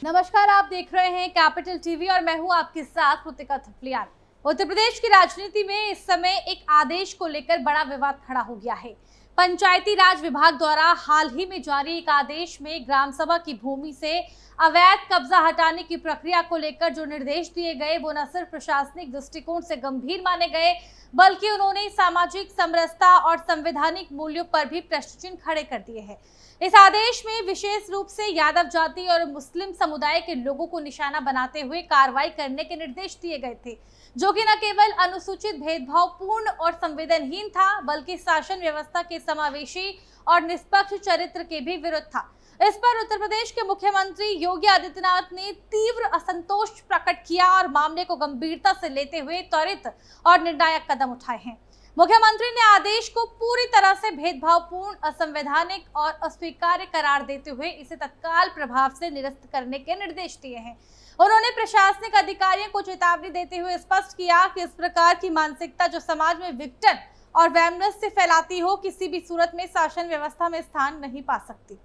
नमस्कार, आप देख रहे हैं कैपिटल टीवी और मैं हूं आपके साथ कृतिका थपलियाल। उत्तर प्रदेश की राजनीति में इस समय एक आदेश को लेकर बड़ा विवाद खड़ा हो गया है। पंचायती राज विभाग द्वारा हाल ही में जारी एक आदेश में ग्राम सभा की भूमि से अवैध कब्जा हटाने की प्रक्रिया को लेकर जो निर्देश दिए गए वो न सिर्फ प्रशासनिक दृष्टिकोण से गंभीर माने गए, बल्कि उन्होंने सामाजिक समरसता और संवैधानिक मूल्यों पर भी प्रश्न चिन्ह खड़े कर दिए हैं। इस आदेश में विशेष रूप से यादव जाति और मुस्लिम समुदाय के लोगों को निशाना बनाते हुए कार्रवाई करने के निर्देश दिए गए थे, जो कि न केवल अनुसूचित भेदभावपूर्ण और संवेदनहीन था, बल्कि शासन व्यवस्था के समावेशी और निष्पक्ष चरित्र के भी विरुद्ध था। इस पर उत्तर प्रदेश के मुख्यमंत्री योगी आदित्यनाथ ने तीव्र असंतोष प्रकट किया और मामले को गंभीरता से लेते हुए त्वरित और निर्णायक कदम उठाए हैं। मुख्यमंत्री ने आदेश को पूरी तरह से भेदभावपूर्ण, असंवैधानिक और अस्वीकार्य करार देते हुए इसे तत्काल प्रभाव से निरस्त करने के निर्देश दिए हैं। उन्होंने प्रशासनिक अधिकारियों को चेतावनी देते हुए स्पष्ट किया कि इस प्रकार की मानसिकता जो समाज में विघटन और वैमनस्य फैलाती हो, किसी भी सूरत में शासन व्यवस्था में स्थान नहीं पा सकती।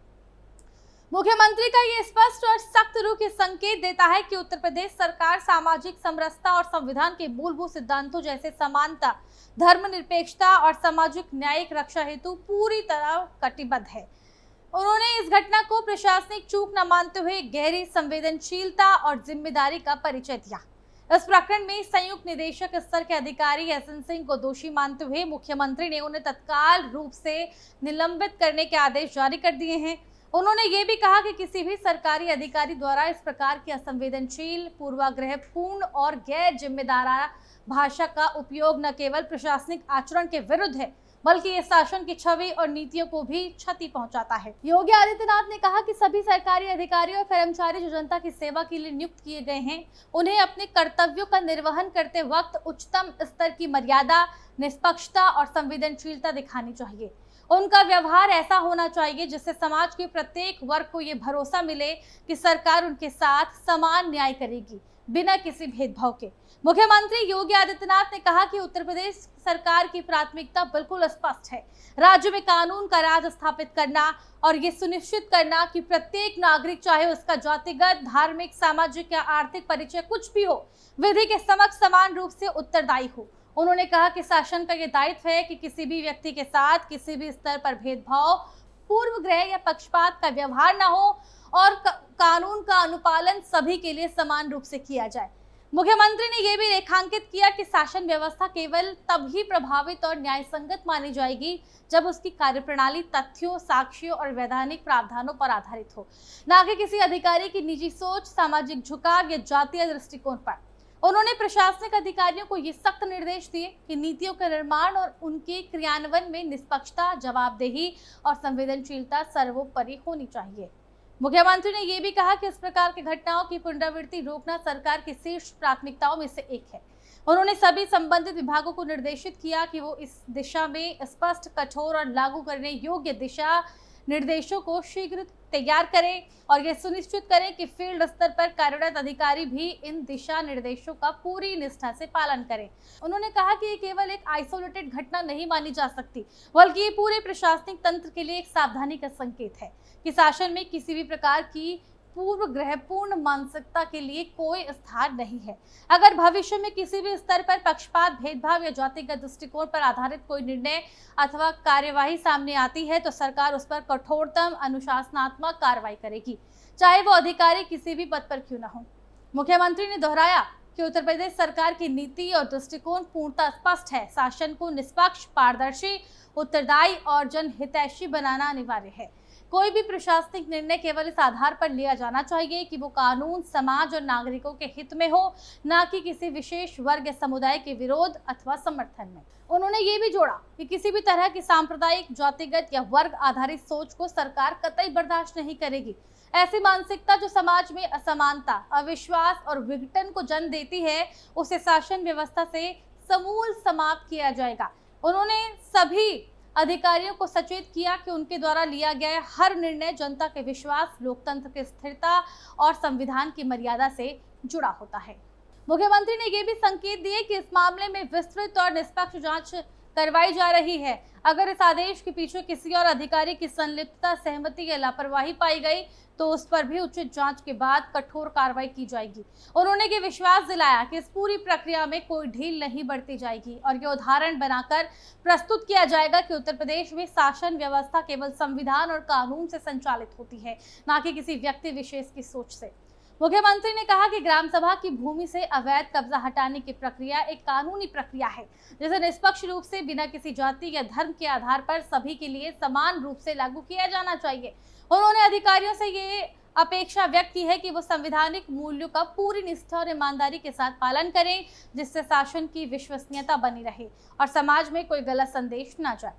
मुख्यमंत्री का ये स्पष्ट और सख्त रुख ये संकेत देता है कि उत्तर प्रदेश सरकार सामाजिक समरसता और संविधान के मूलभूत सिद्धांतों जैसे समानता, धर्मनिरपेक्षता और सामाजिक न्यायिक रक्षा हेतु पूरी तरह कटिबद्ध है। उन्होंने इस घटना को प्रशासनिक चूक न मानते हुए गहरी संवेदनशीलता और जिम्मेदारी का परिचय दिया। इस प्रकरण में संयुक्त निदेशक स्तर के अधिकारी एसएन सिंह को दोषी मानते हुए मुख्यमंत्री ने उन्हें तत्काल रूप से निलंबित करने के आदेश जारी कर दिए हैं। उन्होंने ये भी कहा कि किसी भी सरकारी अधिकारी द्वारा इस प्रकार की असंवेदनशील, पूर्वाग्रहपूर्ण और गैर जिम्मेदाराना भाषा का उपयोग न केवल प्रशासनिक आचरण के विरुद्ध है, बल्कि ये शासन की छवि और नीतियों को भी क्षति पहुंचाता है। योगी आदित्यनाथ ने कहा कि सभी सरकारी अधिकारी और कर्मचारी जो जनता की सेवा के लिए नियुक्त किए गए हैं, उन्हें अपने कर्तव्यों का निर्वहन करते वक्त उच्चतम स्तर की मर्यादा, निष्पक्षता और संवेदनशीलता दिखानी चाहिए। उनका व्यवहार ऐसा होना चाहिए जिससे समाज के प्रत्येक वर्ग को ये भरोसा मिले कि सरकार उनके साथ समान न्याय करेगी, बिना किसी भेदभाव के। मुख्यमंत्री योगी आदित्यनाथ ने कहा कि उत्तर प्रदेश सरकार की प्राथमिकता बिल्कुल स्पष्ट है, राज्य में कानून का राज स्थापित करना और ये सुनिश्चित करना कि प्रत्येक नागरिक, चाहे उसका जातिगत, धार्मिक, सामाजिक या आर्थिक परिचय कुछ भी हो, विधि के समक्ष समान रूप से उत्तरदायी हो। उन्होंने कहा कि शासन का ये दायित्व है कि किसी भी व्यक्ति के साथ किसी भी स्तर पर भेदभाव, पूर्वग्रह या पक्षपात का व्यवहार न हो और कानून का अनुपालन सभी के लिए समान रूप से किया जाए। मुख्यमंत्री ने यह भी रेखांकित किया कि शासन व्यवस्था केवल तभी प्रभावित और न्यायसंगत मानी जाएगी जब उसकी कार्यप्रणाली तथ्यों, साक्ष्यों और वैधानिक प्रावधानों पर आधारित हो, न कि किसी अधिकारी की निजी सोच, सामाजिक झुकाव या जातीय दृष्टिकोण पर। उन्होंने प्रशासनिक अधिकारियों को ये सख्त निर्देश दिए कि नीतियों का निर्माण और उनके क्रियान्वयन में निष्पक्षता, जवाबदेही और संवेदनशीलता सर्वोपरि होनी चाहिए। मुख्यमंत्री ने यह भी कहा कि इस प्रकार की घटनाओं की पुनरावृत्ति रोकना सरकार की शीर्ष प्राथमिकताओं में से एक है। उन्होंने सभी संबंधित विभागों को निर्देशित किया कि वो इस दिशा में स्पष्ट, कठोर और लागू करने योग्य दिशा निर्देशों को शीघ्र तैयार करें और यह सुनिश्चित करें कि फील्ड स्तर पर कार्यरत अधिकारी भी इन दिशा निर्देशों का पूरी निष्ठा से पालन करें। उन्होंने कहा कि ये केवल एक आइसोलेटेड घटना नहीं मानी जा सकती, बल्कि ये पूरे प्रशासनिक तंत्र के लिए एक सावधानी का संकेत है कि शासन में किसी भी प्रकार की पूर्वग्रहपूर्ण मानसिकता के लिए कोई स्थान नहीं है। अगर भविष्य में किसी भी स्तर पर पक्षपात, भेदभाव या जातिगत दृष्टिकोण पर आधारित कोई निर्णय अथवा कार्यवाही सामने आती है तो सरकार उस पर कठोरतम अनुशासनात्मक कार्रवाई करेगी, चाहे वो अधिकारी किसी भी पद पर क्यों न हो। मुख्यमंत्री ने दोहराया कि उत्तर प्रदेश सरकार की नीति और दृष्टिकोण पूर्णतः स्पष्ट है। शासन को निष्पक्ष, पारदर्शी, उत्तरदायी और जनहितैषी बनाना अनिवार्य है। कोई भी प्रशासनिक निर्णय केवल इस आधार पर लिया जाना चाहिए कि वो कानून, समाज और नागरिकों के हित में हो, न कि किसी विशेष वर्ग या समुदाय के विरोध अथवा समर्थन में। उन्होंने ये भी जोड़ा कि किसी भी तरह की सांप्रदायिक, जातिगत या वर्ग आधारित सोच को सरकार कतई बर्दाश्त नहीं करेगी। ऐसी मानसिकता जो समाज में असमानता, अविश्वास और विघटन को जन्म देती है, उसे शासन व्यवस्था से समूल समाप्त किया जाएगा। उन्होंने सभी अधिकारियों को सचेत किया कि उनके द्वारा लिया गया हर निर्णय जनता के विश्वास, लोकतंत्र की स्थिरता और संविधान की मर्यादा से जुड़ा होता है। मुख्यमंत्री ने ये भी संकेत दिए कि इस मामले में विस्तृत और निष्पक्ष जांच करवाई जा रही है। अगर इस आदेश के पीछे किसी और अधिकारी की संलिप्तता, सहमति या लापरवाही पाई गई तो उस पर भी उचित जांच के बाद कठोर कार्रवाई की जाएगी। उन्होंने ये विश्वास दिलाया कि इस पूरी प्रक्रिया में कोई ढील नहीं बरती जाएगी और ये उदाहरण बनाकर प्रस्तुत किया जाएगा कि उत्तर प्रदेश में शासन व्यवस्था केवल संविधान और कानून से संचालित होती है, न कि किसी व्यक्ति विशेष की सोच से। मुख्यमंत्री ने कहा कि ग्राम सभा की भूमि से अवैध कब्जा हटाने की प्रक्रिया एक कानूनी प्रक्रिया है, जिसे निष्पक्ष रूप से बिना किसी जाति या धर्म के आधार पर सभी के लिए समान रूप से लागू किया जाना चाहिए। उन्होंने अधिकारियों से ये अपेक्षा व्यक्त की है कि वो संवैधानिक मूल्यों का पूरी निष्ठा और ईमानदारी के साथ पालन करें, जिससे शासन की विश्वसनीयता बनी रहे और समाज में कोई गलत संदेश न जाए।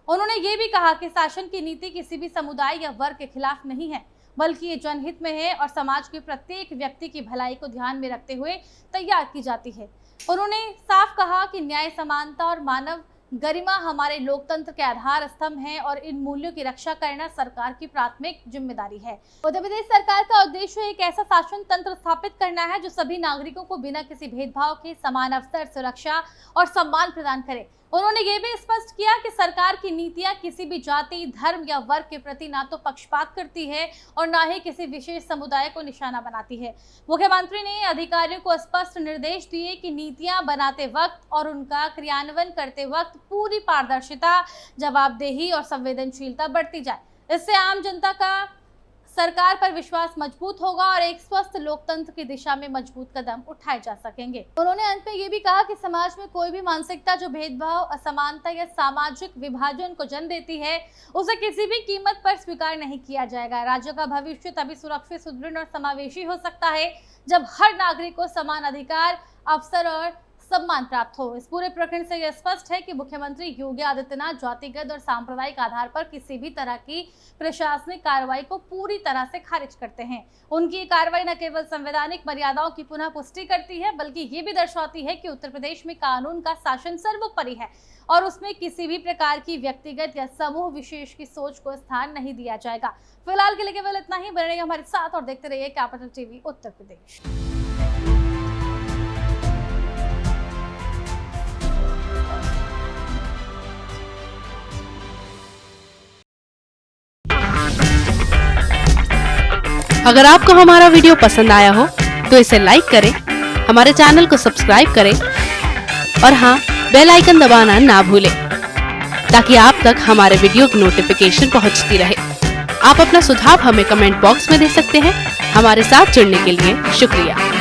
उन्होंने ये भी कहा कि शासन की नीति किसी भी समुदाय या वर्ग के खिलाफ नहीं है, बल्कि ये जनहित में है और समाज के प्रत्येक व्यक्ति की भलाई को ध्यान में रखते हुए तैयार की जाती है। उन्होंने साफ कहा कि न्याय, समानता और मानव गरिमा हमारे लोकतंत्र के आधार स्तंभ हैं और इन मूल्यों की रक्षा करना सरकार की प्राथमिक जिम्मेदारी है। उत्तर प्रदेश सरकार का उद्देश्य एक ऐसा शासन तंत्र स्थापित करना है जो सभी नागरिकों को बिना किसी भेदभाव के समान अवसर, सुरक्षा और सम्मान प्रदान करे। उन्होंने ये भी स्पष्ट किया कि सरकार की नीतियां किसी भी जाति, धर्म या वर्ग के प्रति ना तो पक्षपात करती है और ना ही किसी विशेष समुदाय को निशाना बनाती है। मुख्यमंत्री ने अधिकारियों को स्पष्ट निर्देश दिए कि नीतियां बनाते वक्त और उनका क्रियान्वयन करते वक्त पूरी पारदर्शिता, जवाबदेही और संवेदनशीलता बरती जाए। इससे आम जनता का सरकार पर विश्वास मजबूत होगा और एक स्वस्थ लोकतंत्र की दिशा में मजबूत कदम उठाए जा सकेंगे। उन्होंने अंत में ये भी कहा कि समाज में कोई भी मानसिकता जो भेदभाव, असमानता या सामाजिक विभाजन को जन्म देती है, उसे किसी भी कीमत पर स्वीकार नहीं किया जाएगा। राज्य का भविष्य तभी सुरक्षित, सुदृढ़ और समावेशी हो सकता है जब हर नागरिक को समान अधिकार, अवसर और सम्मान प्राप्त हो। इस पूरे प्रकरण से यह स्पष्ट है कि मुख्यमंत्री योगी आदित्यनाथ जातिगत और सांप्रदायिक आधार पर किसी भी तरह की प्रशासनिक कार्रवाई को पूरी तरह से खारिज करते हैं। उनकी कार्रवाई न केवल संवैधानिक मर्यादाओं की पुनः पुष्टि करती है, बल्कि ये भी दर्शाती है कि उत्तर प्रदेश में कानून का शासन सर्वोपरि है और उसमें किसी भी प्रकार की व्यक्तिगत या समूह विशेष की सोच को स्थान नहीं दिया जाएगा। फिलहाल के लिए केवल इतना ही। बने रहिए हमारे साथ और देखते रहिए कैपिटल टीवी उत्तर प्रदेश। अगर आपको हमारा वीडियो पसंद आया हो तो इसे लाइक करें, हमारे चैनल को सब्सक्राइब करें और हाँ, बेल आइकन दबाना ना भूलें ताकि आप तक हमारे वीडियो की नोटिफिकेशन पहुंचती रहे। आप अपना सुझाव हमें कमेंट बॉक्स में दे सकते हैं। हमारे साथ जुड़ने के लिए शुक्रिया।